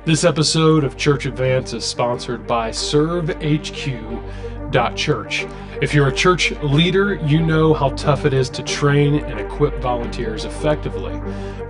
This episode of Church Advance is sponsored by ServeHQ.Church. If you're a church leader, you know how tough it is to train and equip volunteers effectively.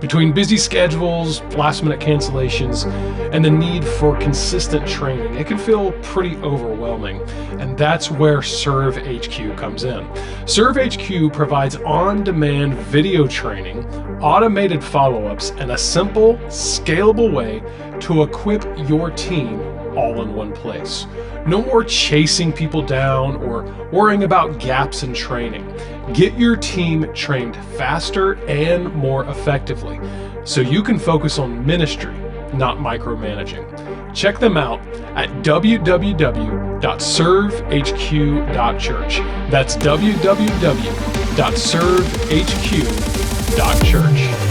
Between busy schedules, last-minute cancellations, and the need for consistent training, it can feel pretty overwhelming, and that's where ServeHQ comes in. ServeHQ provides on-demand video training, automated follow-ups, and a simple, scalable way to equip your team all in one place. No more chasing people down or worrying about gaps in training. Get your team trained faster and more effectively so you can focus on ministry, not micromanaging. Check them out at www.servehq.church. That's www.servehq.church.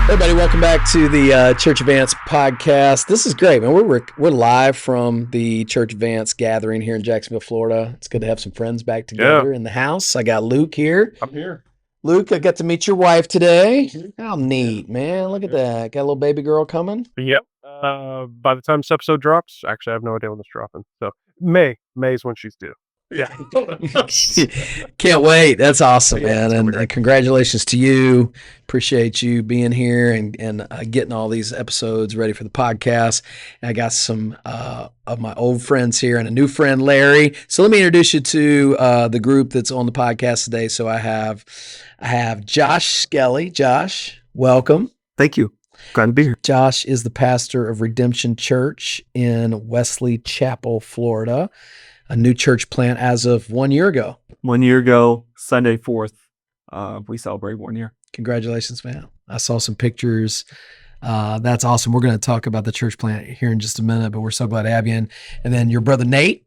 Hey everybody, welcome back to the Church Advance podcast. This is great, man. We're live from the Church Advance gathering here in Jacksonville, Florida. It's good to have some friends back together in the house. I got Luke here. I'm here. Luke, I got to meet your wife today. How neat, man. Look at that. Got a little baby girl coming. Yep. By the time this episode drops, actually I have no idea when it's dropping. So May is when she's due. Yeah. Can't wait. That's awesome, man. And congratulations to you. Appreciate you being here and getting all these episodes ready for the podcast. And I got some of my old friends here and a new friend, Larry. So let me introduce you to the group that's on the podcast today. So I have Josh Skelly. Josh, welcome. Thank you. Glad to be here. Josh is the pastor of Redemption Church in Wesley Chapel, Florida. A new church plant as of 1 year ago. 1 year ago, Sunday 4th, we celebrate 1 year. Congratulations, man. I saw some pictures. That's awesome. We're going to talk about the church plant here in just a minute, but we're so glad to have you in. And then your brother, Nate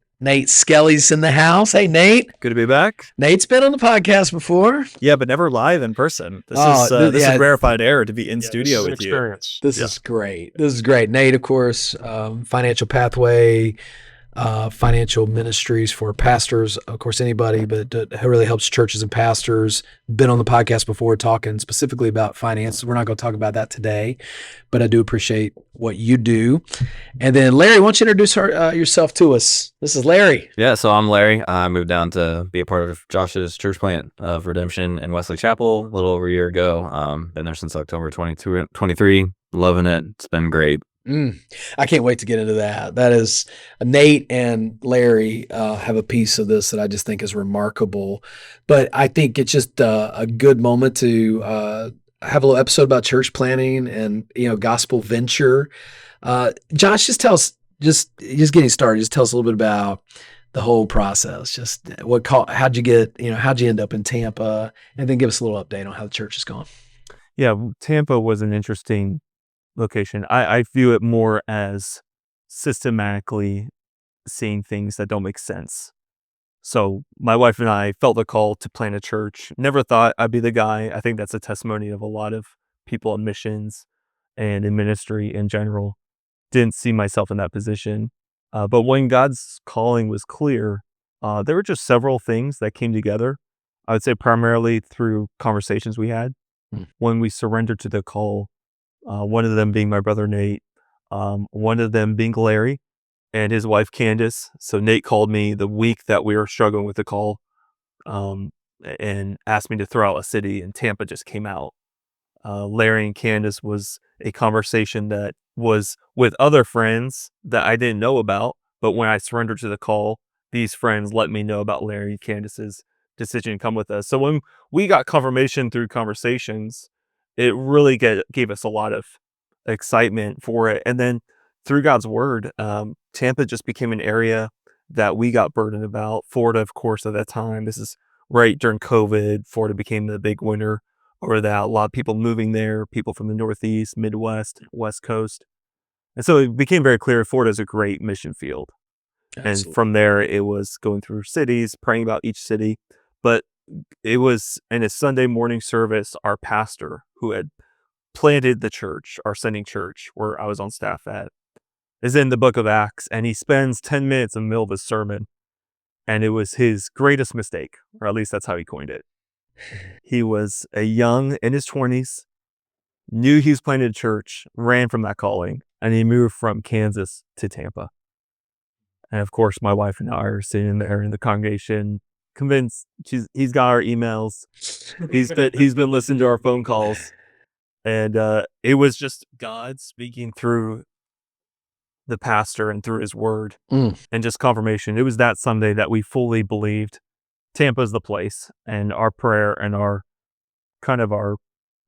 Skelly's in the house. Hey, Nate. Good to be back. Nate's been on the podcast before. Yeah, but never live in person. This is rarefied air to be in studio with you. This is great. This is great. Nate, of course, Financial Pathway, financial ministries for pastors, of course, anybody, but it really helps churches and pastors. Been on the podcast before talking specifically about finance. We're not going to talk about that today, but I do appreciate what you do. And then Larry, why don't you introduce yourself to us? This is Larry. Yeah, so I'm Larry. I moved down to be a part of Josh's church plant of Redemption in Wesley Chapel a little over a year ago. Been there since October 23. Loving it. It's been great. I can't wait to get into that. That is, Nate and Larry have a piece of this that I just think is remarkable. But I think it's just a good moment to have a little episode about church planning and gospel venture. Josh, just tell us, just getting started. Just tell us a little bit about the whole process. Just how'd you end up in Tampa, and then give us a little update on how the church is going. Yeah, Tampa was an interesting location. I view it more as systematically seeing things that don't make sense. So my wife and I felt the call to plant a church. Never thought I'd be the guy. I think that's a testimony of a lot of people in missions and in ministry in general. Didn't see myself in that position. But when God's calling was clear, there were just several things that came together. I would say primarily through conversations we had. When we surrendered to the call, one of them being my brother, Nate, one of them being Larry and his wife, Candace. So Nate called me the week that we were struggling with the call, and asked me to throw out a city, and Tampa just came out. Larry and Candace was a conversation that was with other friends that I didn't know about. But when I surrendered to the call, these friends let me know about Larry and Candace's decision to come with us. So when we got confirmation through conversations, it really gave us a lot of excitement for it. And then through God's word, Tampa just became an area that we got burdened about. Florida, of course, at that time, this is right during COVID. Florida became the big winner over that. A lot of people moving there, people from the Northeast, Midwest, West Coast. And so it became very clear Florida is a great mission field. Absolutely. And from there, it was going through cities, praying about each city. But it was in a Sunday morning service, our pastor who had planted the church, our sending church, where I was on staff at, is in the book of Acts, and he spends 10 minutes in the middle of his sermon, and it was his greatest mistake, or at least that's how he coined it. He was a young, in his 20s, knew he was planted a church, ran from that calling, and he moved from Kansas to Tampa. And of course, my wife and I are sitting there in the congregation, convinced he's got our emails. He's been listening to our phone calls. And it was just God speaking through the pastor and through his word and just confirmation. It was that Sunday that we fully believed Tampa's the place. And our prayer and our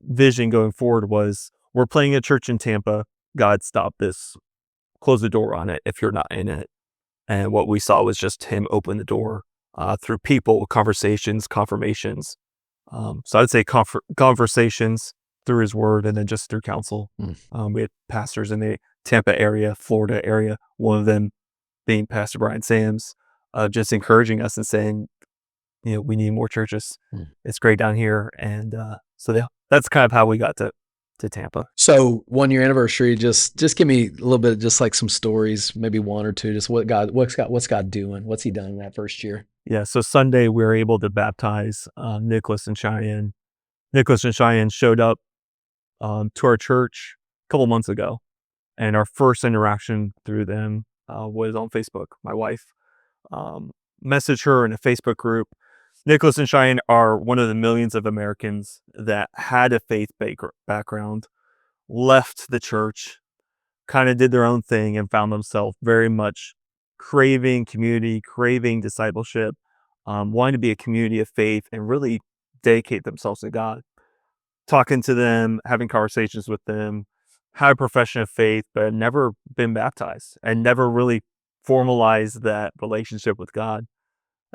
vision going forward was, we're planting a church in Tampa. God, stop this. Close the door on it if you're not in it. And what we saw was just him open the door through people, conversations, confirmations. So I'd say conversations through his word, and then just through counsel. We had pastors in the Tampa area, Florida area, one of them being Pastor Bryan Sams, just encouraging us and saying, we need more churches. It's great down here. And so that's kind of how we got to Tampa. So 1 year anniversary, just give me a little bit, just like some stories, maybe one or two, just what's God doing? What's he done in that first year? Yeah. So Sunday we were able to baptize Nicholas and Cheyenne. Nicholas and Cheyenne showed up to our church a couple months ago, and our first interaction through them was on Facebook. My wife messaged her in a Facebook group. Nicholas and Cheyenne are one of the millions of Americans that had a faith background, left the church, kind of did their own thing, and found themselves very much craving community, craving discipleship, wanting to be a community of faith and really dedicate themselves to God. Talking to them, having conversations with them, had a profession of faith, but had never been baptized and never really formalized that relationship with God.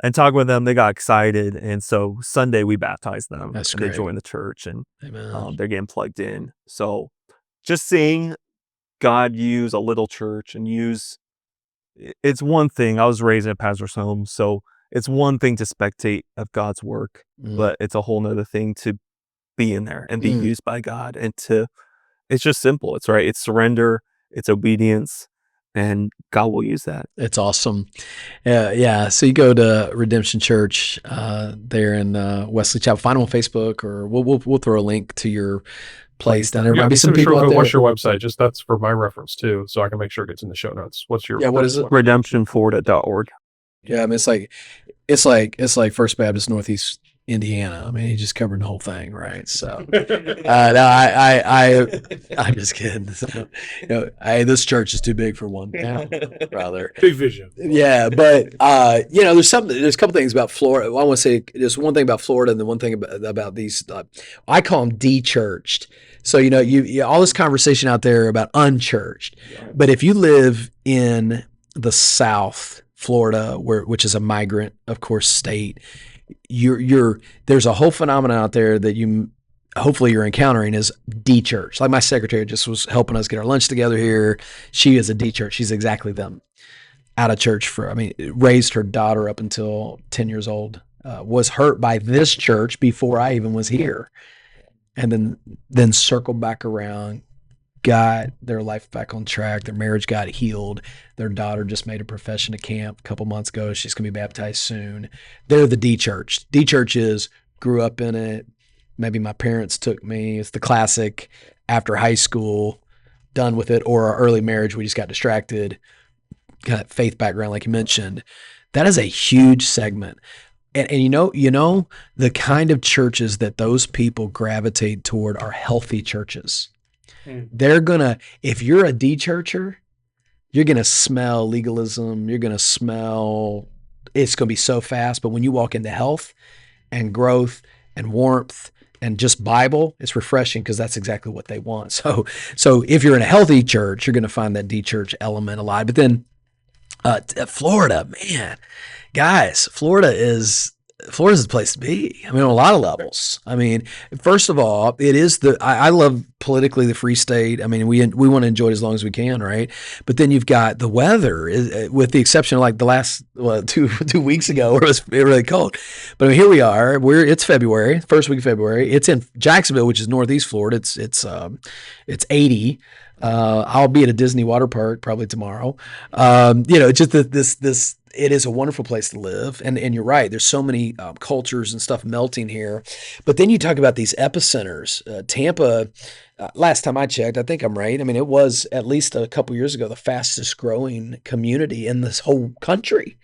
And talking with them, they got excited. And so Sunday we baptized them. That's and great. They joined the church, and Amen. they're getting plugged in. So just seeing God use a little church and it's one thing. I was raised in a pastor's home, so it's one thing to spectate of God's work, but it's a whole nother thing to be in there and be used by God. And it's just simple. It's right. It's surrender. It's obedience. And God will use that. It's awesome. Yeah. So you go to Redemption Church there in Wesley Chapel. Find them on Facebook, or we'll throw a link to your place down there. Might be some people out there. What's your website? Just that's for my reference too, so I can make sure it gets in the show notes. What's your what is it? Redemptionflorida.org. Yeah, I mean it's like First Baptist Northeast Indiana. I mean, he's just covering the whole thing, right? So, I'm just kidding. So, this church is too big for one town, brother. Big vision. Yeah, but there's a couple things about Florida. I want to say there's one thing about Florida, and then one thing about these. I call them de-churched. So you all this conversation out there about unchurched, but if you live in the South Florida, which is a migrant, of course, state. There's a whole phenomenon out there that hopefully you're encountering is de-church. Like my secretary just was helping us get our lunch together here. She is a de-church. She's exactly them. Out of church raised her daughter up until 10 years old, was hurt by this church before I even was here. And then circled back around, got their life back on track. Their marriage got healed. Their daughter just made a profession to camp a couple months ago. She's going to be baptized soon. They're the D-church. D-church is grew up in it. Maybe my parents took me. It's the classic after high school, done with it, or our early marriage, we just got distracted. Got that faith background like you mentioned. That is a huge segment. And the kind of churches that those people gravitate toward are healthy churches. They're if you're a de-churcher, you're going to smell legalism. You're going to smell, it's going to be so fast. But when you walk into health and growth and warmth and just Bible, it's refreshing because that's exactly what they want. So if you're in a healthy church, you're going to find that de-church element a lot. But then Florida, man, guys, Florida is the place to be. I mean, on a lot of levels. I mean, first of all, it is I love politically the free state. I mean, we want to enjoy it as long as we can, right? But then you've got the weather, with the exception of like the last 2 weeks ago where it was really cold. But I mean, here we are. It's February, first week of February. It's in Jacksonville, which is Northeast Florida. It's 80. I'll be at a Disney water park probably tomorrow. Just this. It is a wonderful place to live, and you're right. There's so many cultures and stuff melting here, but then you talk about these epicenters. Tampa, last time I checked, I think I'm right. I mean, it was at least a couple years ago the fastest growing community in this whole country,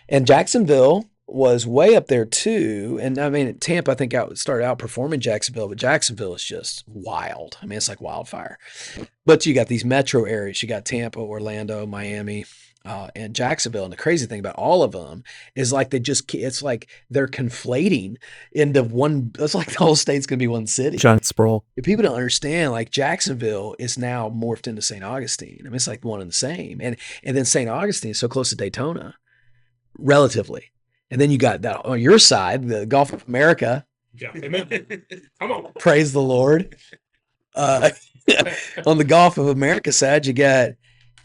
and Jacksonville was way up there too. And I mean, Tampa, I think started outperforming Jacksonville, but Jacksonville is just wild. I mean, it's like wildfire. But you got these metro areas. You got Tampa, Orlando, Miami, and Jacksonville. And the crazy thing about all of them is like it's like they're conflating into one. It's like the whole state's going to be one city. Giant sprawl. If people don't understand, like Jacksonville is now morphed into St. Augustine. I mean, it's like one and the same. And then St. Augustine is so close to Daytona, relatively. And then you got that on your side, the Gulf of America. Yeah, amen. Come on. Praise the Lord. On the Gulf of America side, you got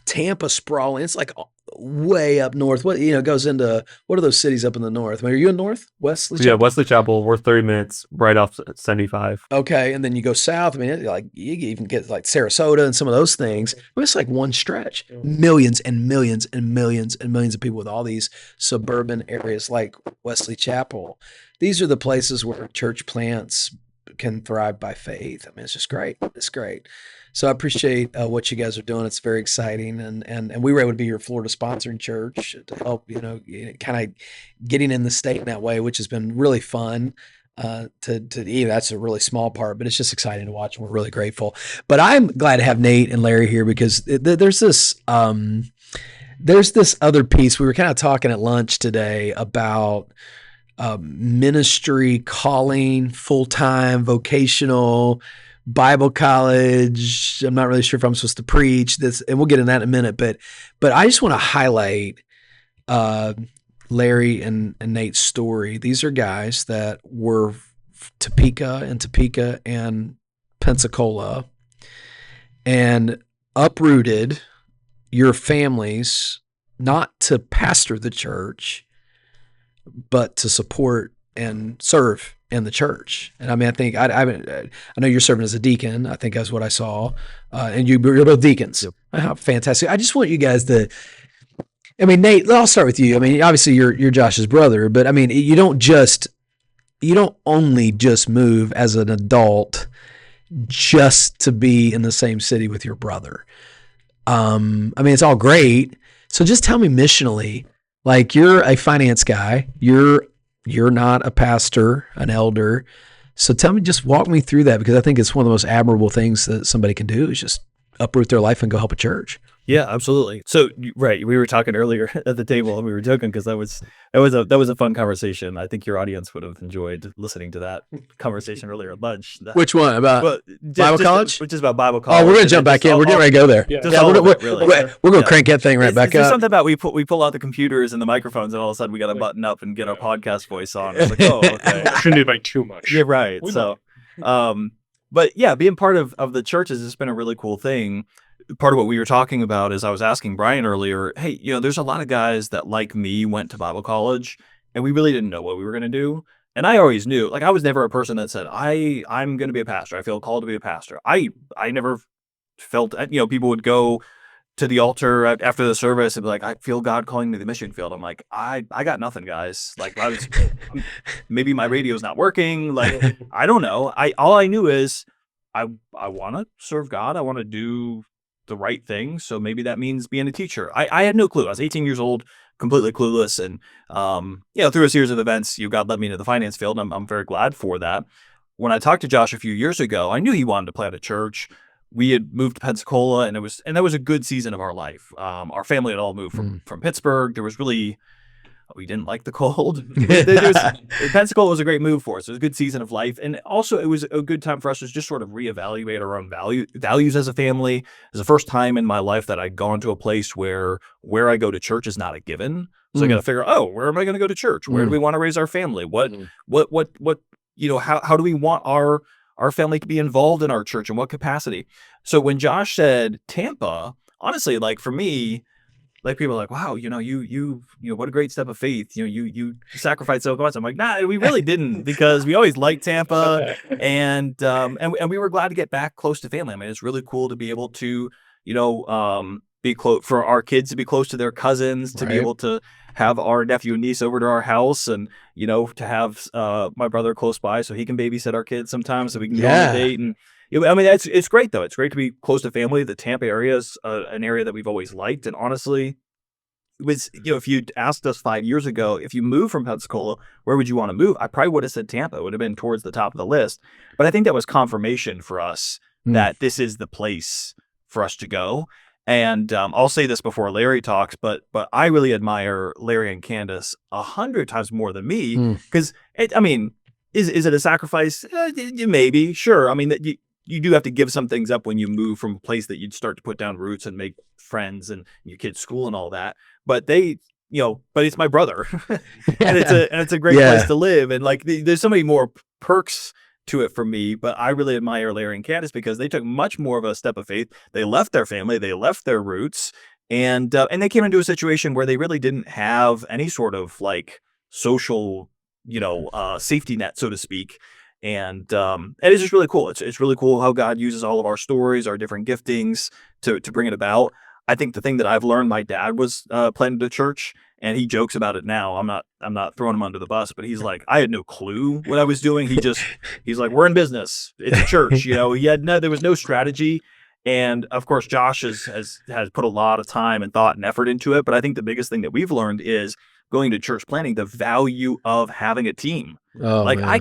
Tampa sprawling. It's like way up north. What goes into what are those cities up in the north? I mean, are you in north? Wesley Chapel? Yeah, Wesley Chapel. We're 30 minutes right off 75. Okay, and then you go south. I mean, like you even get like Sarasota and some of those things. I mean, it's like one stretch. Millions and millions and millions and millions of people with all these suburban areas like Wesley Chapel. These are the places where church plants can thrive by faith. I mean, it's just great. It's great. So I appreciate what you guys are doing. It's very exciting, and we were able to be your Florida sponsoring church to help kind of getting in the state in that way, which has been really fun. That's a really small part, but it's just exciting to watch, and we're really grateful. But I'm glad to have Nate and Larry here because there's this other piece. We were kind of talking at lunch today about ministry, calling, full-time, vocational, Bible college. I'm not really sure if I'm supposed to preach this, and we'll get in that in a minute. But I just want to highlight Larry and Nate's story. These are guys that were Topeka and Pensacola, and uprooted your families not to pastor the church, but to support and serve in the church. And I mean, I think I know you're serving as a deacon. I think that's what I saw. And you're both deacons. Yep. Oh, fantastic. I just want you guys to. I mean, Nate, I'll start with you. I mean, obviously you're Josh's brother, but I mean, you don't only just move as an adult just to be in the same city with your brother. I mean, it's all great. So just tell me missionally, like you're a finance guy, you're not a pastor, an elder. So tell me, just walk me through that, because I think it's one of the most admirable things that somebody can do is just uproot their life and go help a church. Yeah, absolutely. So, right, we were talking earlier at the table and we were joking because that was a fun conversation. I think your audience would have enjoyed listening to that conversation earlier at lunch. Which one? About Bible college? Which is about Bible college. Oh, we're going to jump back in. We're getting ready to go there. We're going to crank that thing right back there's up. Something about we pull out the computers and the microphones and all of a sudden we got to button up and get our podcast voice on. It's like, oh, okay. Shouldn't invite too much. Yeah, right. So, but yeah, being part of the churches has been a really cool thing. Part of what we were talking about is I was asking Bryan earlier, hey, there's a lot of guys that like me went to Bible college and we really didn't know what we were going to do. And I always knew, like I was never a person that said, I'm going to be a pastor. I feel called to be a pastor. I never felt, people would go to the altar after the service and be like, I feel God calling me to the mission field. I'm like, I got nothing, guys. Like maybe my radio's not working. Like, I don't know. All I knew is I want to serve God. I want to do the right thing. So maybe that means being a teacher. I had no clue. I was 18 years old, completely clueless. And, through a series of events, God led me into the finance field. And I'm very glad for that. When I talked to Josh a few years ago, I knew he wanted to plant a church. We had moved to Pensacola and that was a good season of our life. Our family had all moved from Pittsburgh. There was really, we didn't like the cold. Pensacola was a great move for us. It was a good season of life. And also it was a good time for us to just sort of reevaluate our own values as a family. It was the first time in my life that I'd gone to a place where I go to church is not a given. So I got to figure out, where am I going to go to church? Where do we want to raise our family? What, how do we want our family to be involved in our church, in what capacity? So when Josh said Tampa, honestly, like for me, like people are like, wow, you what a great step of faith. You sacrificed so much. I'm like, nah, we really didn't, because we always liked Tampa, and we were glad to get back close to family. I mean, it's really cool to be able to, be close, for our kids to be close to their cousins, to be Right. able to have our nephew and niece over to our house, and to have my brother close by so he can babysit our kids sometimes, so we can go on a date. And I mean, it's great though. It's great to be close to family. The Tampa area is an area that we've always liked, and honestly, it was, if you'd asked us 5 years ago, if you moved from Pensacola, where would you want to move? I probably would have said Tampa. It would have been towards the top of the list. But I think that was confirmation for us that this is the place for us to go. And I'll say this before Larry talks, but I really admire Larry and Candace 100 times more than me, because is it a sacrifice? Maybe, sure. I mean, you do have to give some things up when you move from a place that you'd start to put down roots and make friends and your kids' school and all that. But but it's my brother, and it's a great place to live. And like, there's so many more perks to it for me, but I really admire Larry and Candace because they took much more of a step of faith. They left their family, they left their roots, and they came into a situation where they really didn't have any sort of like social, safety net, so to speak. And it's just really cool. It's really cool how God uses all of our stories, our different giftings to bring it about. I think the thing that I've learned, my dad was planted a church, and he jokes about it now. I'm not throwing him under the bus, but he's like, I had no clue what I was doing. He's like, we're in business. It's a church. There was no strategy. And of course, Josh has put a lot of time and thought and effort into it. But I think the biggest thing that we've learned is going to church planting, the value of having a team. Oh, man. I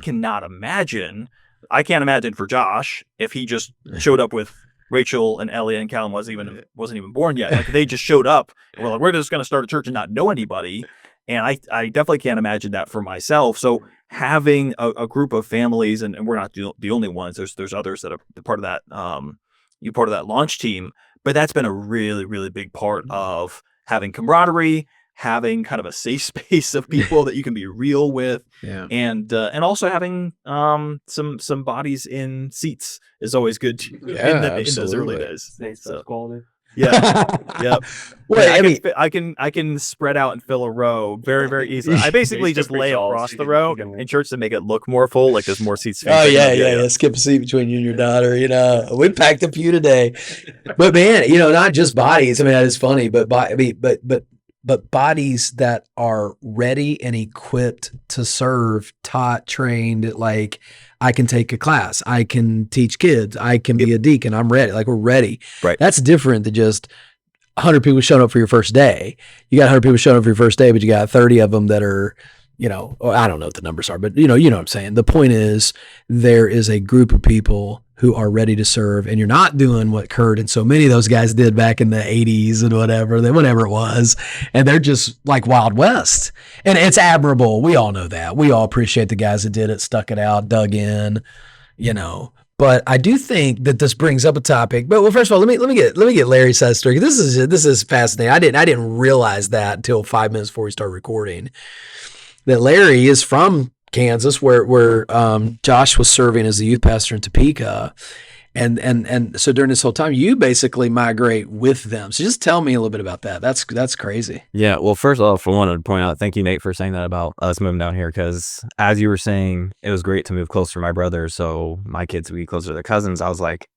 can't imagine for Josh if he just showed up with Rachel and Ellie, and Callum wasn't even born yet. Like, they just showed up and we're like, we're just going to start a church and not know anybody. And I definitely can't imagine that for myself. So having a group of families, and we're not the only ones. There's others that are part of that part of that launch team. But that's been a really, really big part of having camaraderie, having kind of a safe space of people that you can be real with, and also having some bodies in seats is always good in those early days. So, quality. Yeah. Yep. Well, I can spread out and fill a row very, very easily. I basically just lay across the row in church to make it look more full, like there's more seats. Oh yeah. Skip a seat between you and your daughter. We packed a few today, but man, not just bodies. I mean, that is funny, but bodies that are ready and equipped to serve, taught, trained. Like, I can take a class, I can teach kids, I can be a deacon. I'm ready. Like, we're ready. Right. That's different than just 100 people showing up for your first day. You got 100 people showing up for your first day, but you got 30 of them that are, I don't know what the numbers are, but you know what I'm saying. The point is, there is a group of people who are ready to serve, and you're not doing what Kurt and so many of those guys did back in the 80s and whatever it was, and they're just like Wild West. And it's admirable. We all know that. We all appreciate the guys that did it, stuck it out, dug in, But I do think that this brings up a topic. But first of all, let me get Larry's side story. This is fascinating. I didn't realize that until 5 minutes before we started recording, that Larry is from Kansas, where Josh was serving as the youth pastor in Topeka, and so during this whole time, you basically migrate with them. So just tell me a little bit about that. That's crazy. Yeah. Well, first off, I wanted to point out, thank you, Nate, for saying that about us moving down here, because as you were saying, it was great to move closer to my brother, so my kids would be closer to their cousins. I was like,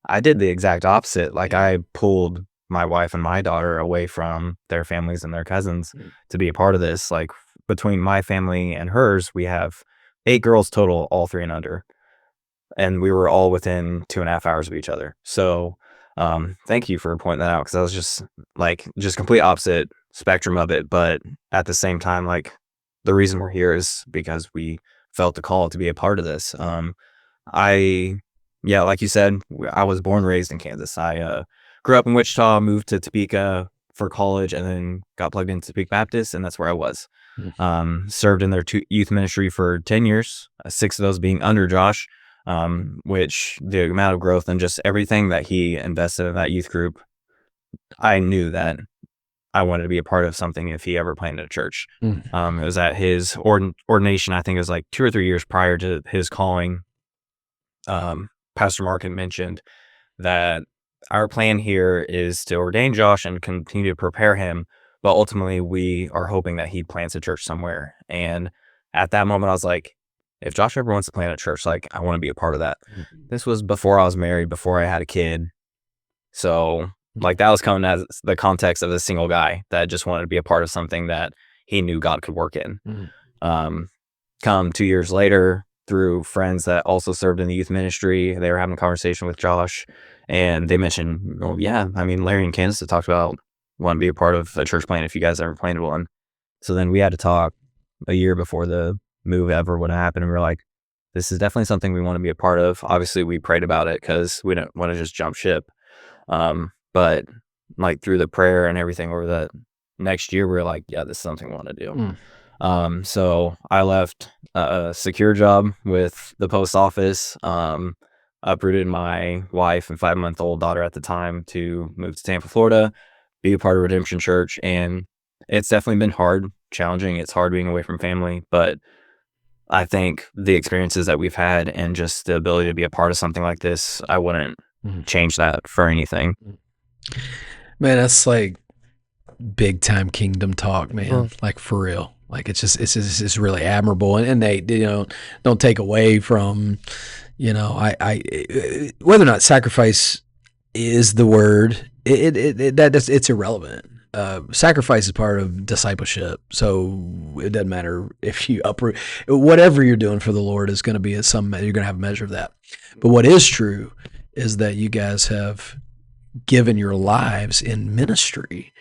I did the exact opposite. Like, I pulled my wife and my daughter away from their families and their cousins to be a part of this. Like, between my family and hers, we have 8 girls total, all 3 and under. And we were all within 2.5 hours of each other. So thank you for pointing that out, because I was just complete opposite spectrum of it. But at the same time, like, the reason we're here is because we felt the call to be a part of this. Like you said, I was born and raised in Kansas. I grew up in Wichita, moved to Topeka for college, and then got plugged into Topeka Baptist, and that's where I was. Served in their youth ministry for 10 years, 6 of those being under Josh, which the amount of growth and just everything that he invested in that youth group, I knew that I wanted to be a part of something if he ever planted a church. It was at his ordination, I think it was like 2 or 3 years prior to his calling. Pastor Mark had mentioned that our plan here is to ordain Josh and continue to prepare him, but ultimately we are hoping that he plants a church somewhere. And at that moment, I was like, if Josh ever wants to plant a church, like, I want to be a part of that. This was before I was married, before I had a kid. So, like, that was coming as the context of a single guy that just wanted to be a part of something that he knew God could work in. Come 2 years later, through friends that also served in the youth ministry, they were having a conversation with Josh, and they mentioned, well, yeah, I mean, Larry and Kansas had talked about wanting to be a part of a church plant if you guys ever planted one. So then we had to talk a year before the move ever would happen, and we were like, this is definitely something we want to be a part of. Obviously, we prayed about it because we don't want to just jump ship. But like through the prayer and everything over the next year, we were like, yeah, this is something we want to do. So I left a secure job with the post office, uprooted my wife and 5-month-old daughter at the time to move to Tampa, Florida, be a part of Redemption Church. And it's definitely been hard, challenging. It's hard being away from family, but I think the experiences that we've had and just the ability to be a part of something like this, I wouldn't change that for anything. Man, that's like big time kingdom talk, man. Like for real. Like it's really admirable. And Nate, don't take away from, I whether or not sacrifice is the word, it's irrelevant. Sacrifice is part of discipleship. So it doesn't matter if you uproot, whatever you're doing for the Lord is going to be you're going to have a measure of that. But what is true is that you guys have given your lives in ministry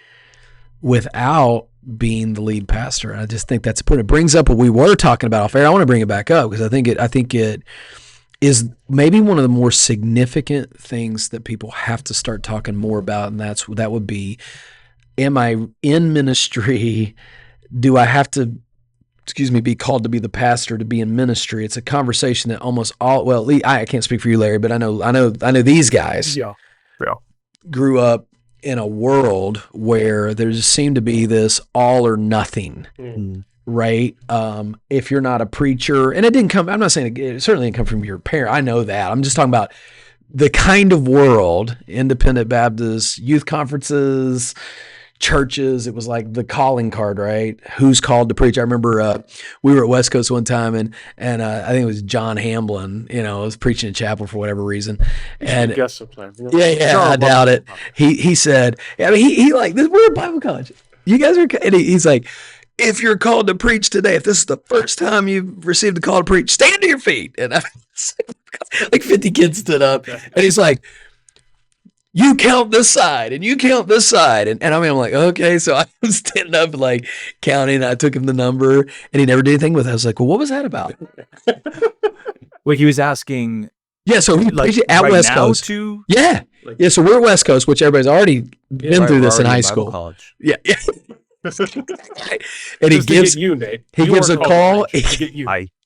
without being the lead pastor. And I just think that's important. It brings up what we were talking about off air. I want to bring it back up because I think it is maybe one of the more significant things that people have to start talking more about. And that would be, am I in ministry? Do I have to, be called to be the pastor to be in ministry? It's a conversation that almost all, well, I can't speak for you, Larry, but I know these guys grew up in a world where there just seemed to be this all or nothing, right? If you're not a preacher, and it didn't come, I'm not saying it certainly didn't come from your parent. I know that. I'm just talking about the kind of world, independent Baptist, youth conferences, churches. It was like the calling card, right? Who's called to preach? I remember we were at West Coast one time, and I think it was John Hamblin. Was preaching in chapel for whatever reason. And guess sometimes. I doubt it. He said, I mean, he like this. We're at Bible college. You guys are. And he's like, if you're called to preach today, if this is the first time you've received the call to preach, stand to your feet. And like 50 kids stood up, and he's like, you count this side and you count this side. And I mean, I'm like, okay. So I was standing up like counting. I took him the number and he never did anything with it. I was like, well, what was that about? Like he was asking. Yeah. So he like at right West now Coast. Yeah. Yeah. So we're at West Coast, which everybody's already been through this in high school. College. Yeah. And he gives you, Nate. He gives a call.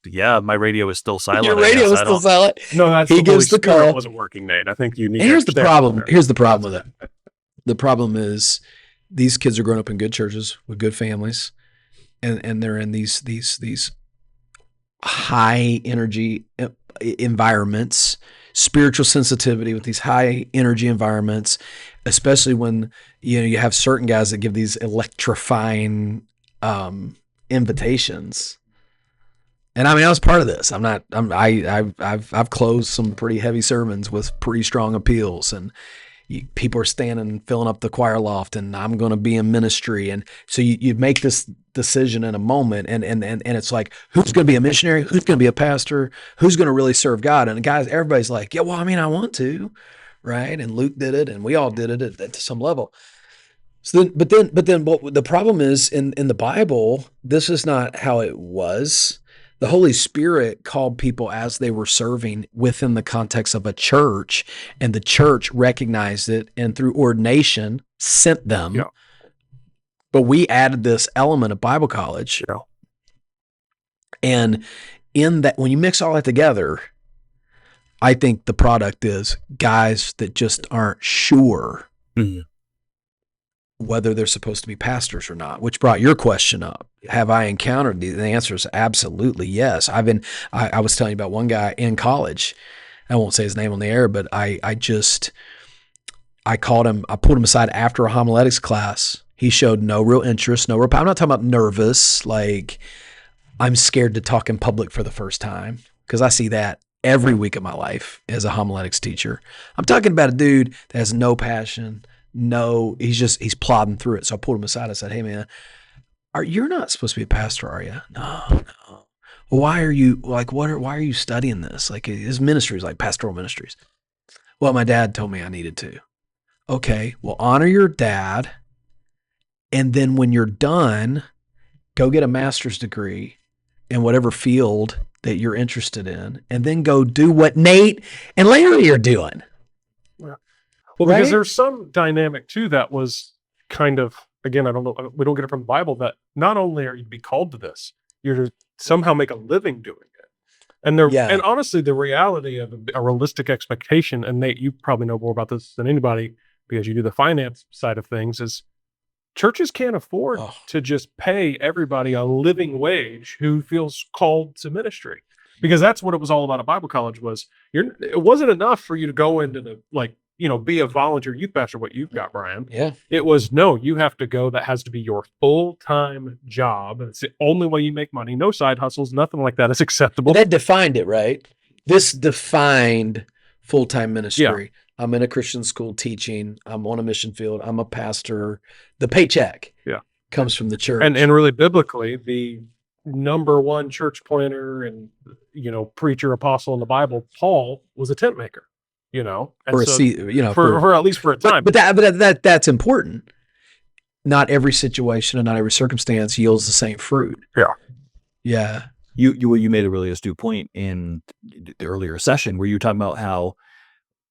My radio is still silent. Your radio is still silent. No, that's he gives the call. It wasn't working, Nate. I think you need. Here's the problem. Here's the problem with it. The problem is these kids are growing up in good churches with good families, and they're in these high energy environments, spiritual sensitivity with these high energy environments, especially when you have certain guys that give these electrifying invitations. And I mean, I was part of this. I've closed some pretty heavy sermons with pretty strong appeals, and people are standing and filling up the choir loft, and I'm going to be in ministry. And so you make this decision in a moment, and it's like, who's going to be a missionary? Who's going to be a pastor? Who's going to really serve God? And guys, everybody's like, yeah, well, I mean, I want to, right? And Luke did it, and we all did it at some level. So then, but then what the problem is in the Bible, this is not how it was. The Holy Spirit called people as they were serving within the context of a church, and the church recognized it and through ordination sent them. Yeah. But we added this element of Bible college. Yeah. And in that, when you mix all that together, I think the product is guys that just aren't sure whether they're supposed to be pastors or not, which brought your question up. Have I encountered these? The answer is absolutely yes. I was telling you about one guy in college. I won't say his name on the air, but I just I pulled him aside after a homiletics class. He showed no real interest, I'm not talking about nervous, like I'm scared to talk in public for the first time, because I see that every week of my life as a homiletics teacher. I'm talking about a dude that has no passion, he's plodding through it. So I pulled him aside. I said, hey man, you're not supposed to be a pastor, are you? No. Well, why are you studying this? Like, his ministry is like pastoral ministries. Well, my dad told me I needed to. Okay, well, honor your dad. And then when you're done, go get a master's degree in whatever field that you're interested in, and then go do what Nate and Larry are doing. Well, because there's some dynamic too that was kind of, again, I don't know, we don't get it from the Bible, that not only are you to be called to this, you're to somehow make a living doing it. And and honestly, the reality of a realistic expectation, and Nate, you probably know more about this than anybody because you do the finance side of things, is churches can't afford to just pay everybody a living wage who feels called to ministry, because that's what it was all about at Bible college. It wasn't enough for you to go into be a volunteer youth pastor, what you've got, Bryan. Yeah. It was, no, you have to go. That has to be your full-time job. It's the only way you make money. No side hustles, nothing like that is acceptable. That defined it, right? This defined full-time ministry. Yeah. I'm in a Christian school teaching. I'm on a mission field. I'm a pastor. The paycheck comes from the church. And really biblically, the number one church planner and, preacher, apostle in the Bible, Paul, was a tent maker. For at least for a time. But that's important. Not every situation and not every circumstance yields the same fruit. Yeah. Yeah. You made a really astute point in the earlier session where you were talking about how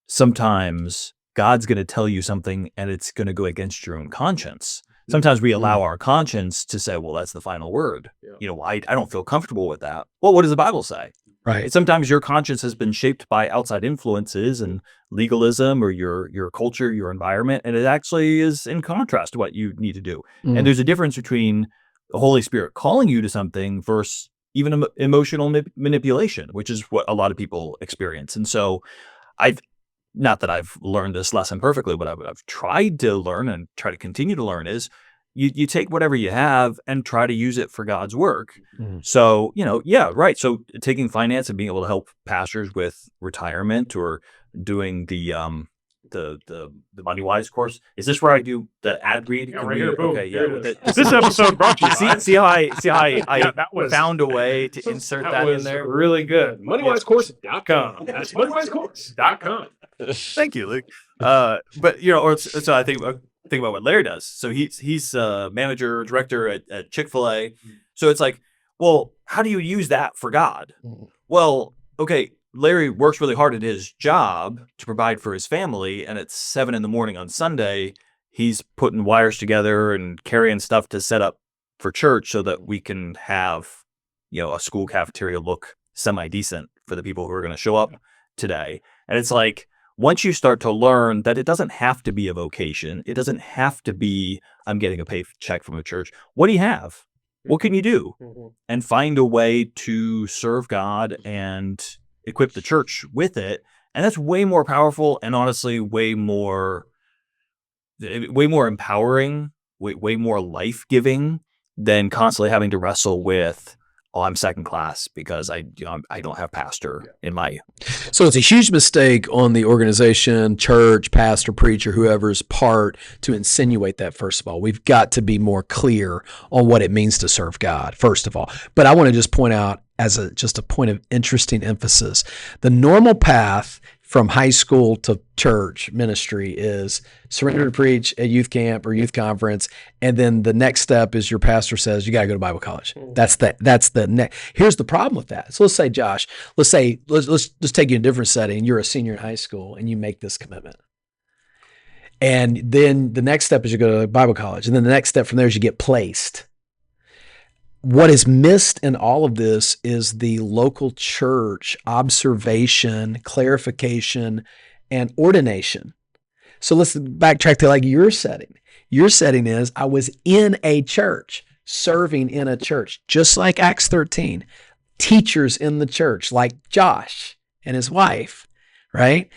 sometimes God's going to tell you something and it's going to go against your own conscience. Sometimes we allow our conscience to say, well, that's the final word. Yeah. I don't feel comfortable with that. Well, what does the Bible say? Right. Sometimes your conscience has been shaped by outside influences and legalism or your culture, your environment, and it actually is in contrast to what you need to do. And there's a difference between the Holy Spirit calling you to something versus even emotional manipulation, which is what a lot of people experience. And so not that I've learned this lesson perfectly, but I've tried to learn and try to continue to learn is you take whatever you have and try to use it for God's work. Mm-hmm. So, right. So taking finance and being able to help pastors with retirement or doing the Money Wise course. Is this where I do the ad read? Yeah, right here, boom. Okay, yeah. This episode brought to you. See how I found a way to insert that in there. Really good. MoneyWiseCourse.com. That's MoneyWiseCourse.com. Thank you, Luke. So I think about what Larry does. So he's manager, director at Chick-fil-A. So it's like, well, how do you use that for God? Well, okay, Larry works really hard at his job to provide for his family, and at 7 a.m. on Sunday, he's putting wires together and carrying stuff to set up for church so that we can have, a school cafeteria look semi-decent for the people who are going to show up today. And it's like, once you start to learn that it doesn't have to be a vocation, it doesn't have to be, I'm getting a paycheck from a church. What do you have? What can you do? Mm-hmm. And find a way to serve God and equip the church with it. And that's way more powerful and honestly way more empowering, way more life-giving than constantly having to wrestle with, I'm second class because I don't have pastor in my. So it's a huge mistake on the organization, church, pastor, preacher, whoever's part to insinuate that. First of all, we've got to be more clear on what it means to serve God, first of all. But I want to just point out as just a point of interesting emphasis, the normal path from high school to church ministry is surrender to preach at youth camp or youth conference. And then the next step is your pastor says, you got to go to Bible college. That's the next. Here's the problem with that. So let's say, Josh, let's take you in a different setting. You're a senior in high school and you make this commitment. And then the next step is you go to Bible college. And then the next step from there is you get placed. What is missed in all of this is the local church observation, clarification, and ordination. So let's backtrack to like your setting. Your setting is I was in a church, serving in a church, just like Acts 13. Teachers in the church like Josh and his wife, right?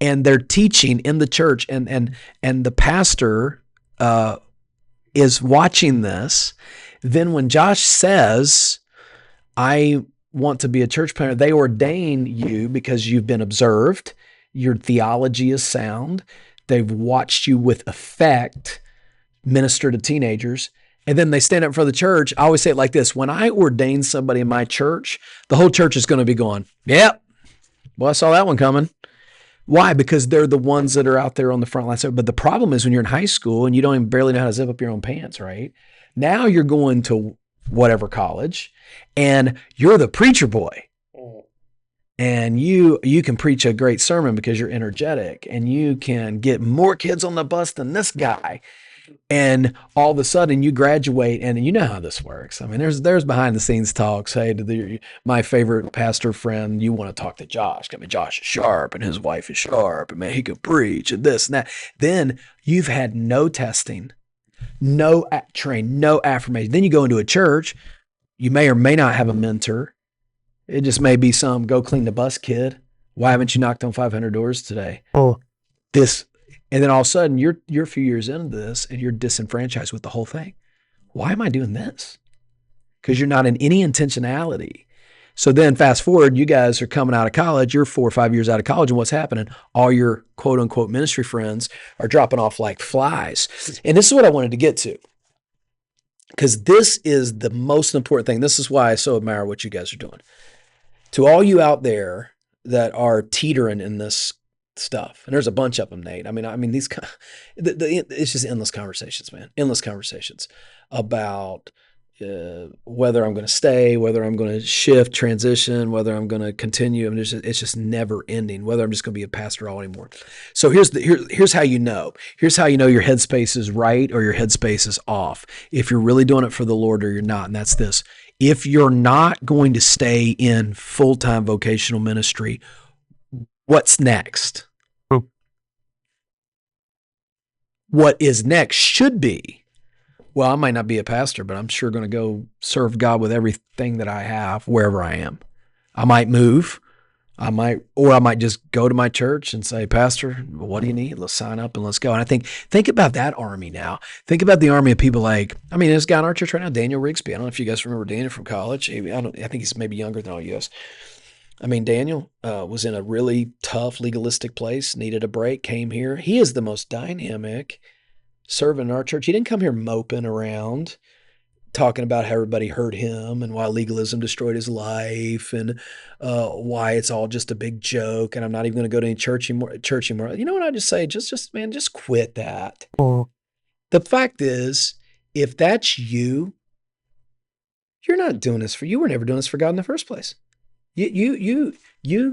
and they're teaching in the church, and the pastor is watching this. Then when Josh says, I want to be a church planter, they ordain you because you've been observed. Your theology is sound. They've watched you with effect minister to teenagers. And then they stand up in front of the church. I always say it like this. When I ordain somebody in my church, the whole church is going to be going, yep, well, I saw that one coming. Why? Because they're the ones that are out there on the front line. But the problem is when you're in high school and you don't even barely know how to zip up your own pants, right? Now you're going to whatever college and you're the preacher boy. And you can preach a great sermon because you're energetic and you can get more kids on the bus than this guy. And all of a sudden you graduate, and you know how this works. I mean, there's behind the scenes talks. Hey, my favorite pastor friend, you want to talk to Josh. I mean, Josh is sharp and his wife is sharp and man, he can preach and this and that. Then you've had no testing, no train, no affirmation. Then you go into a church, you may or may not have a mentor. It just may be some go clean the bus kid. Why haven't you knocked on 500 doors today? And then all of a sudden you're a few years into this and you're disenfranchised with the whole thing. Why am I doing this? Because you're not in any intentionality. So then fast forward, you guys are coming out of college, you're 4 or 5 years out of college, and what's happening? All your quote unquote ministry friends are dropping off like flies. And this is what I wanted to get to. Because this is the most important thing. This is why I so admire what you guys are doing. To all you out there that are teetering in this stuff, and there's a bunch of them, Nate. I mean, these it's just endless conversations, man. Endless conversations about whether I'm going to stay, whether I'm going to shift, transition, whether I'm going to continue. I mean, it's just never ending. Whether I'm just going to be a pastor all anymore. So here's how you know. Here's how you know your headspace is right or your headspace is off. If you're really doing it for the Lord or you're not, and that's this: if you're not going to stay in full-time vocational ministry, what's next? What is next should be, well, I might not be a pastor, but I'm sure going to go serve God with everything that I have wherever I am. I might move. I might just go to my church and say, Pastor, what do you need? Let's sign up and let's go. And I think about that army now. Think about the army of people like, I mean, this guy in our church right now, Daniel Rigsby. I don't know if you guys remember Daniel from college. I think he's maybe younger than all you guys. I mean, Daniel was in a really tough legalistic place, needed a break, came here. He is the most dynamic servant in our church. He didn't come here moping around, talking about how everybody hurt him and why legalism destroyed his life and why it's all just a big joke and I'm not even going to go to any church anymore. You know what I just say? Just quit that. The fact is, if that's you, you're not doing this for you. Were never doing this for God in the first place. You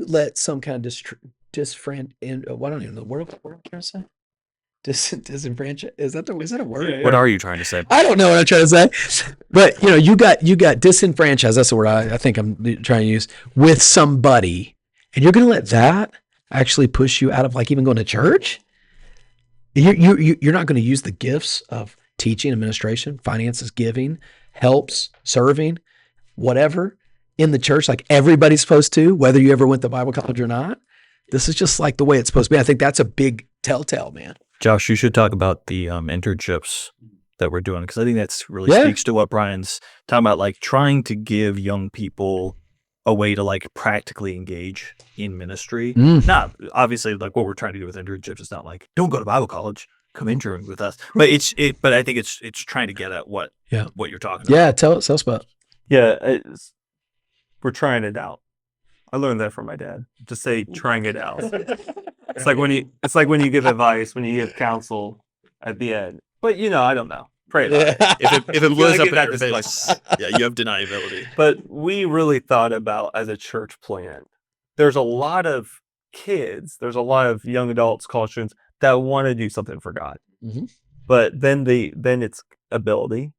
let some kind of I don't even know the word. What am I trying to say? Disenfranchise. Is that a word? Yeah. What are you trying to say? I don't know what I'm trying to say, but you got disenfranchised. That's the word I think I'm trying to use with somebody, and you're going to let that actually push you out of like even going to church. You're not going to use the gifts of teaching, administration, finances, giving, helps, serving, whatever in the church like everybody's supposed to, whether you ever went to Bible college or not. This is just like the way it's supposed to be. I think that's a big telltale, man. Josh, you should talk about the internships that we're doing, because I think that's really speaks to what Bryan's talking about, like trying to give young people a way to like practically engage in ministry. Not obviously like what we're trying to do with internships is not like don't go to Bible college, come intern with us. But but I think it's trying to get at what you're talking about. Yeah, tell us about. Yeah, we're trying it out. I learned that from my dad. To say trying it out. It's like when you give advice, when you give counsel at the end. But I don't know. Pray about it. If it blows up in that place, you have deniability. But we really thought about as a church plant. There's a lot of kids, there's a lot of young adults, college students that want to do something for God. Mm-hmm. But then it's ability.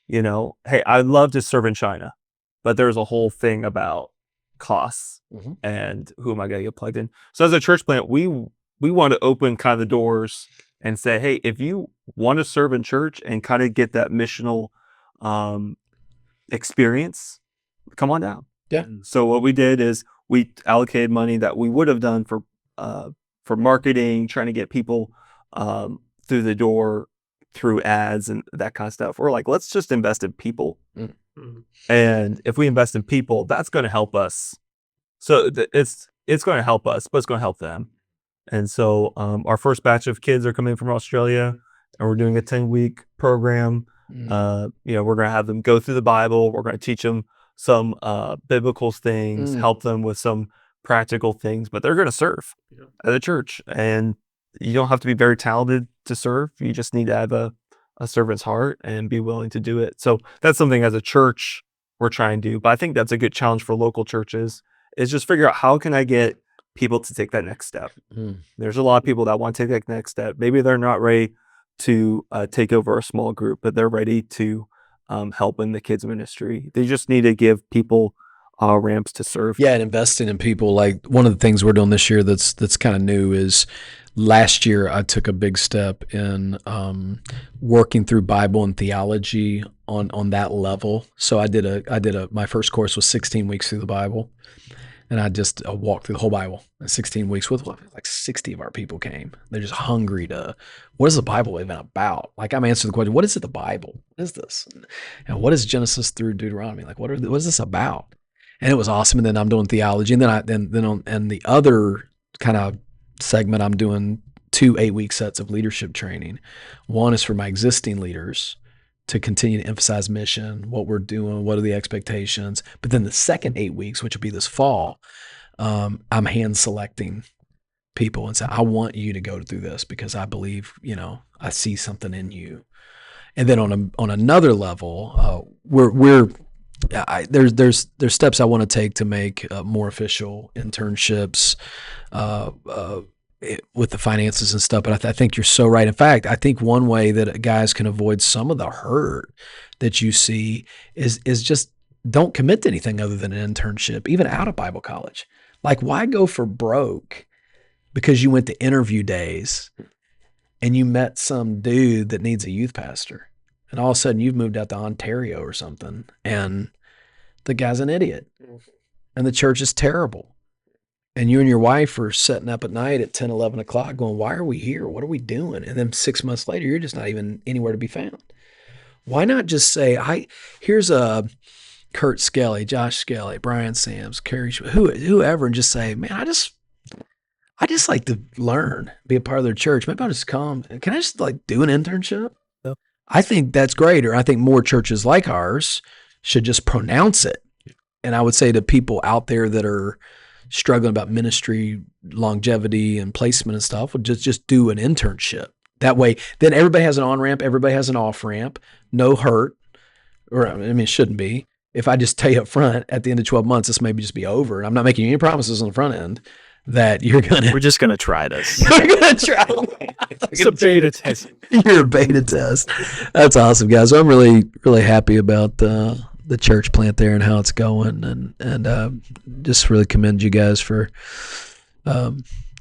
Hey, I'd love to serve in China, but there's a whole thing about costs and who am I going to get plugged in. So as a church plant, we want to open kind of the doors and say, hey, if you want to serve in church and kind of get that missional experience, come on down. Yeah. So what we did is we allocated money that we would have done for for marketing, trying to get people through the door through ads and that kind of stuff. We're like, let's just invest in people. Mhm. And if we invest in people, that's going to help us. So it's going to help us, but it's going to help them. And so our first batch of kids are coming from Australia, and we're doing a 10-week program. We're going to have them go through the Bible. We're going to teach them some biblical things, help them with some practical things, but they're going to serve at a church. And you don't have to be very talented to serve. You just need to have a servant's heart and be willing to do it. So that's something as a church we're trying to do. But I think that's a good challenge for local churches, is just figure out how can I get people to take that next step. There's a lot of people that want to take that next step. Maybe they're not ready to take over a small group, but they're ready to help in the kids ministry. They just need to give people ramps to serve. Yeah, and investing in people. Like one of the things we're doing this year that's kind of new is last year I took a big step in working through Bible and theology on that level. So my first course was 16 weeks through the Bible. And I just walked through the whole Bible in 16 weeks with like 60 of our people came. They're just hungry to, what is the Bible even about? Like I'm answering the question, what is it the Bible? What is this? And what is Genesis through Deuteronomy? Like what is this about? And it was awesome. And then I'm doing theology. And then on the other kind of segment, I'm doing 2 8-week sets of leadership training. One is for my existing leaders to continue to emphasize mission, what we're doing, what are the expectations. But then the second 8 weeks, which will be this fall, I'm hand selecting people and say, I want you to go through this because I believe, I see something in you. And then on another level, there's steps I want to take to make more official internships, with the finances and stuff, but I think you're so right. In fact, I think one way that guys can avoid some of the hurt that you see is just don't commit to anything other than an internship, even out of Bible college. Like, why go for broke because you went to interview days and you met some dude that needs a youth pastor, and all of a sudden you've moved out to Ontario or something, and the guy's an idiot, and the church is terrible. And you and your wife are sitting up at night at 10, 11 o'clock going, why are we here? What are we doing? And then 6 months later, you're just not even anywhere to be found. Why not just say, here's a Kurt Skelly, Josh Skelly, Brian Sams, Kerry, whoever, and just say, man, I just like to learn, be a part of their church. Maybe I'll just come. Can I just like do an internship? Yep. I think that's great. Or I think more churches like ours should just pronounce it. And I would say to people out there that are struggling about ministry, longevity, and placement and stuff, would just do an internship. That way, then everybody has an on-ramp, everybody has an off-ramp, no hurt, or I mean, it shouldn't be. If I just tell you up front, at the end of 12 months, this may just be over. I'm not making any promises on the front end that you're gonna. We're just gonna try this. You're gonna try. It's a beta test. You're a beta test. That's awesome, guys. I'm really, really happy about the church plant there and how it's going, and just really commend you guys for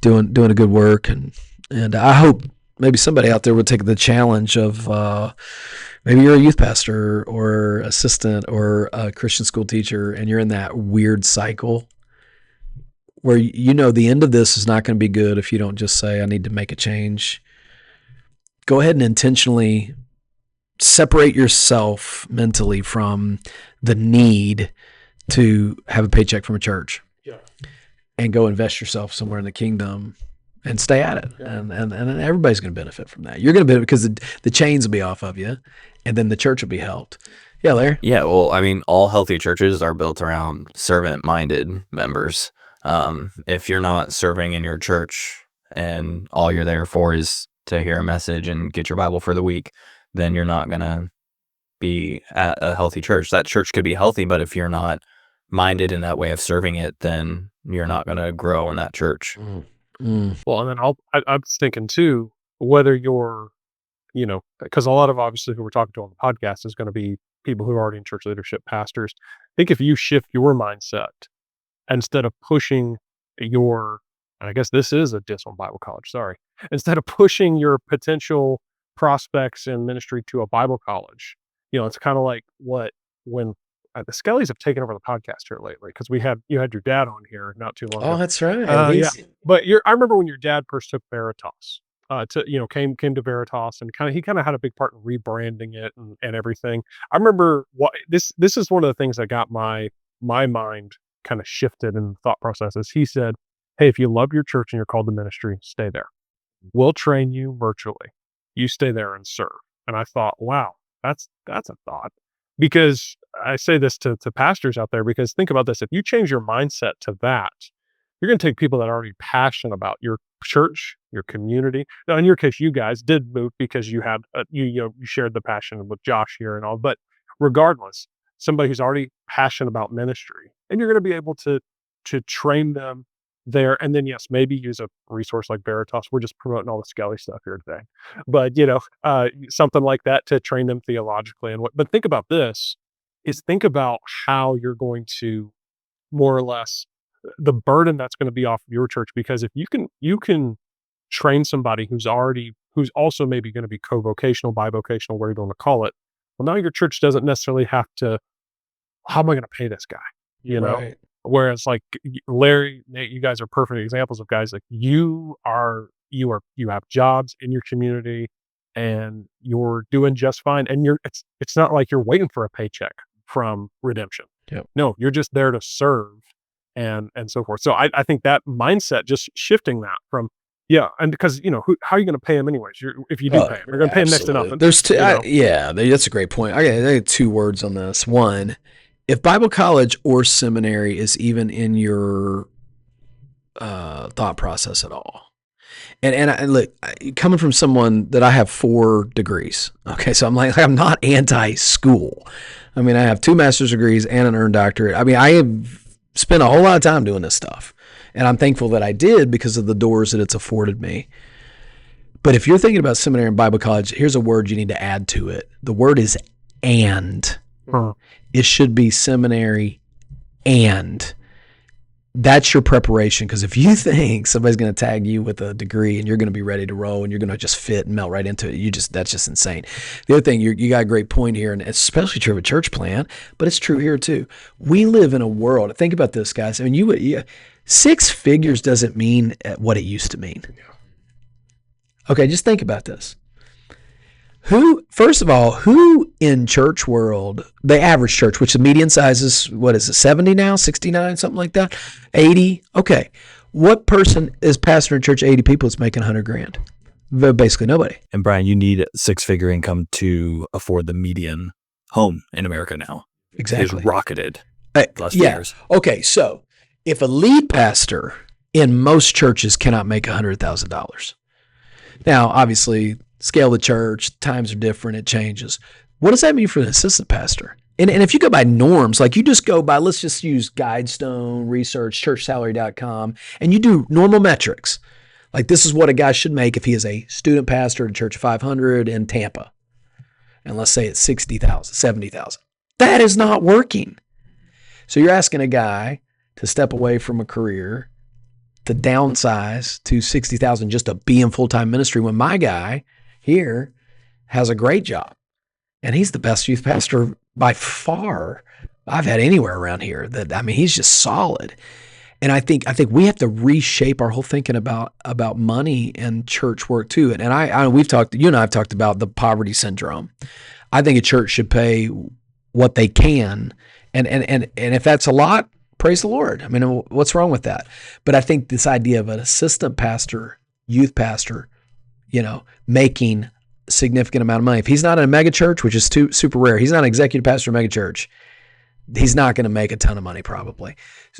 doing a good work, and I hope maybe somebody out there would take the challenge of maybe you're a youth pastor or assistant or a Christian school teacher, and you're in that weird cycle where the end of this is not going to be good if you don't just say, I need to make a change. Go ahead and intentionally separate yourself mentally from the need to have a paycheck from a church, and go invest yourself somewhere in the kingdom and stay at it. Yeah. And everybody's going to benefit from that. You're going to benefit because the chains will be off of you, and then the church will be helped. Yeah, Larry? Yeah, well, I mean, all healthy churches are built around servant-minded members. If you're not serving in your church and all you're there for is to hear a message and get your Bible for the week, then you're not going to be at a healthy church. That church could be healthy, but if you're not minded in that way of serving it, then you're not going to grow in that church. Well, and then I'm thinking too, whether you're, because a lot of obviously who we're talking to on the podcast is going to be people who are already in church leadership, pastors. I think if you shift your mindset, instead of pushing and I guess this is a diss on Bible college, sorry. Instead of pushing your potential prospects in ministry to a Bible college, it's kind of like when the Skellys have taken over the podcast here lately because you had your dad on here not too long Oh, ago. that's right. Yeah, but I remember when your dad first took Veritas, came to Veritas, and he kind of had a big part in rebranding it and everything. I remember this is one of the things that got my mind kind of shifted in the thought processes. He said, "Hey, if you love your church and you're called to ministry, stay there. We'll train you virtually. You stay there and serve." And I thought, wow, that's a thought. Because I say this to pastors out there, because think about this. If you change your mindset to that, you're going to take people that are already passionate about your church, your community. Now, in your case, you guys did move because you had, you shared the passion with Josh here and all, but regardless, somebody who's already passionate about ministry, and you're going to be able to train them there. And then, yes, maybe use a resource like Veritas. We're just promoting all the Skelly stuff here today, but something like that to train them theologically but think about this think about how you're going to more or less the burden that's going to be off of your church. Because if you can train somebody who's also maybe going to be co-vocational, bivocational, whatever you want to call it, well, now your church doesn't necessarily have to, how am I going to pay this guy? Right. Whereas like Larry, Nate, you guys are perfect examples of guys like you have jobs in your community and you're doing just fine. And it's not like you're waiting for a paycheck from Redemption. Yep. No, you're just there to serve and so forth. So I think that mindset, just shifting that from, and because how are you going to pay him anyways? If you do pay him, you're going to pay him next to nothing. There's two. That's a great point. I got 2 words on this. One, if Bible college or seminary is even in your thought process at all, and look, coming from someone that I have 4 degrees, okay, so I'm not anti-school. I mean, I have 2 master's degrees and an earned doctorate. I mean, I have spent a whole lot of time doing this stuff, and I'm thankful that I did because of the doors that it's afforded me. But if you're thinking about seminary and Bible college, here's a word you need to add to it. The word is "and." It should be seminary and. That's your preparation. Because if you think somebody's going to tag you with a degree and you're going to be ready to roll and you're going to just fit and melt right into it, that's just insane. The other thing, you got a great point here, and it's especially true of a church plant, but it's true here too. We live in a world. Think about this, guys. I mean, 6 figures doesn't mean what it used to mean. Okay, just think about this. First of all, who in church world, the average church, which the median size is, what is it, 70 now, 69, something like that, 80? Okay. What person is pastoring church 80 people that's making $100,000? Basically nobody. And Bryan, you need a 6-figure income to afford the median home in America now. Exactly. It's rocketed last years. Okay, so if a lead pastor in most churches cannot make $100,000, now obviously scale the church, times are different, it changes. What does that mean for an assistant pastor? And if you go by norms, like you just go by, let's just use Guidestone, research, churchsalary.com, and you do normal metrics. Like this is what a guy should make if he is a student pastor at a church of 500 in Tampa. And let's say it's 60,000, 70,000. That is not working. So you're asking a guy to step away from a career, to downsize to 60,000 just to be in full-time ministry, when my guy here has a great job and he's the best youth pastor by far I've had anywhere around here. He's just solid. And I think we have to reshape our whole thinking about money and church work too. And you and I have talked about the poverty syndrome. I think a church should pay what they can. And if that's a lot, praise the Lord. I mean, what's wrong with that? But I think this idea of an assistant pastor, youth pastor, making a significant amount of money. If he's not in a mega church, which is super rare, he's not an executive pastor in a mega church, he's not going to make a ton of money probably,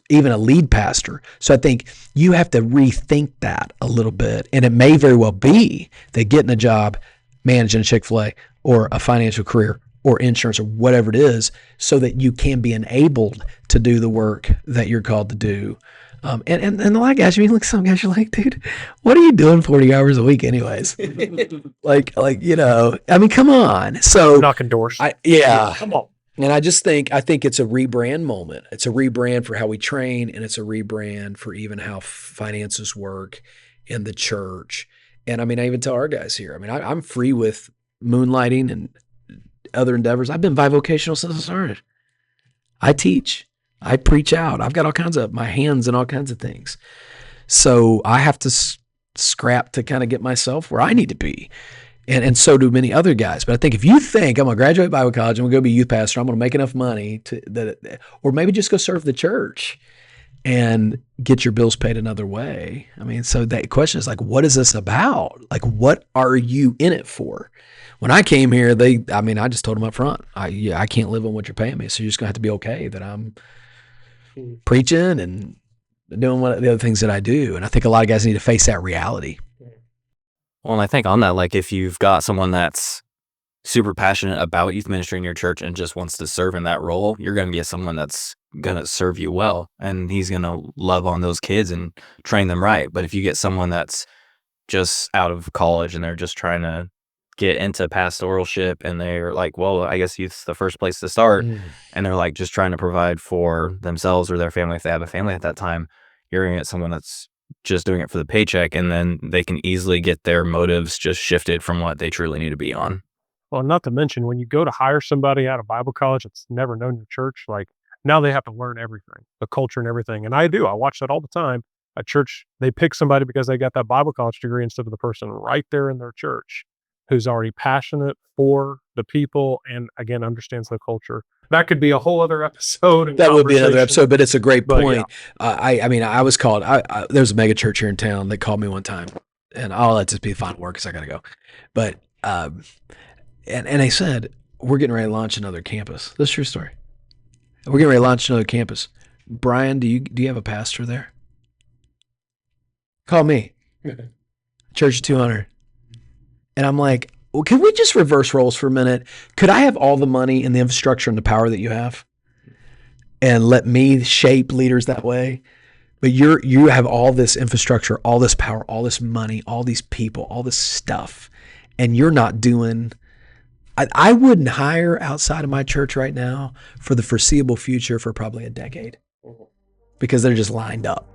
even a lead pastor. So I think you have to rethink that a little bit. And it may very well be that getting a job managing a Chick-fil-A or a financial career or insurance or whatever it is, so that you can be enabled to do the work that you're called to do. And a lot of guys, some guys are like, dude, what are you doing 40 hours a week anyways? Come on. So knocking doors. Come on. And I think it's a rebrand moment. It's a rebrand for how we train, and it's a rebrand for even how finances work in the church. And I even tell our guys here, I'm free with moonlighting and other endeavors. I've been bivocational since I started. I teach. I preach out. I've got all kinds of my hands in all kinds of things. So I have to scrap to kind of get myself where I need to be. And so do many other guys. But I think if you think I'm going to graduate Bible college, I'm going to go be a youth pastor, I'm going to make enough money or maybe just go serve the church and get your bills paid another way. I mean, so that question is like, what is this about? Like, what are you in it for? When I came here, I just told them up front, I can't live on what you're paying me. So you're just going to have to be okay that I'm preaching and doing the other things that I do. And I think a lot of guys need to face that reality. Well, and I think on that, like if you've got someone that's super passionate about youth ministry in your church and just wants to serve in that role, you're going to get someone that's going to serve you well, and he's going to love on those kids and train them right. But if you get someone that's just out of college and they're just trying to get into pastoralship and they're like, well, I guess youth's the first place to start, and they're like just trying to provide for themselves or their family if they have a family at that time, you're going to get someone that's just doing it for the paycheck, and then they can easily get their motives just shifted from what they truly need to be on. Well, not to mention when you go to hire somebody out of Bible college that's never known your church, like now they have to learn everything, the culture and everything. And I watch that all the time. A church, they pick somebody because they got that Bible college degree instead of the person right there in their church who's already passionate for the people and again understands the culture. That could be a whole other episode. That would be another episode, but it's a great point. Yeah. I was called. There's a mega church here in town. They called me one time, and I'll let this be final word because I got to go. But and they said we're getting ready to launch another campus. This is a true story. We're getting ready to launch another campus. Bryan, do you have a pastor there? Call me. Church of 200. And I'm like, well, can we just reverse roles for a minute? Could I have all the money and the infrastructure and the power that you have and let me shape leaders that way? But you have all this infrastructure, all this power, all this money, all these people, all this stuff, and you're not doing. I wouldn't hire outside of my church right now for the foreseeable future for probably a decade because they're just lined up.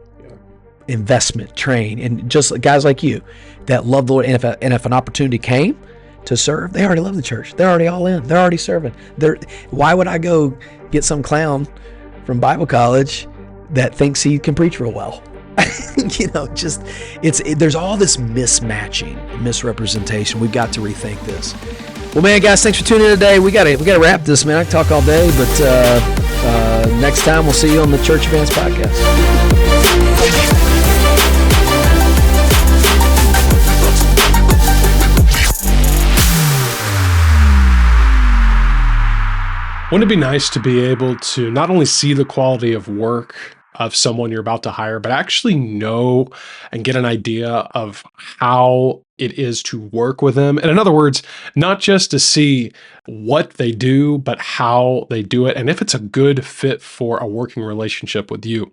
Investment, train, and just guys like you that love the Lord. And if an opportunity came to serve, they already love the church. They're already all in. They're already serving. Why would I go get some clown from Bible college that thinks he can preach real well? There's all this mismatching, misrepresentation. We've got to rethink this. Well, man, guys, thanks for tuning in today. We gotta wrap this, man. I can talk all day, but next time we'll see you on the Church Advance podcast. Wouldn't it be nice to be able to not only see the quality of work of someone you're about to hire, but actually know and get an idea of how it is to work with them? And in other words, not just to see what they do, but how they do it, and if it's a good fit for a working relationship with you.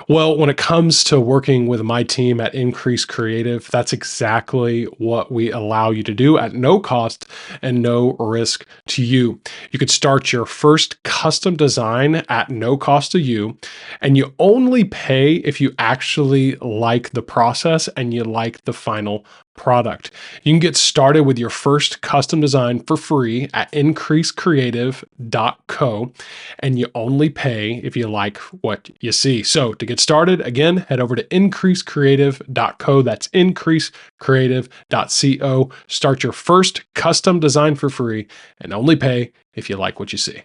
Well, when it comes to working with my team at Increase Creative, that's exactly what we allow you to do at no cost and no risk to you. You could start your first custom design at no cost to you, and you only pay if you actually like the process and you like the final product. You can get started with your first custom design for free at increasecreative.co, and you only pay if you like what you see. So to get started, again, head over to increasecreative.co. That's increasecreative.co. Start your first custom design for free and only pay if you like what you see.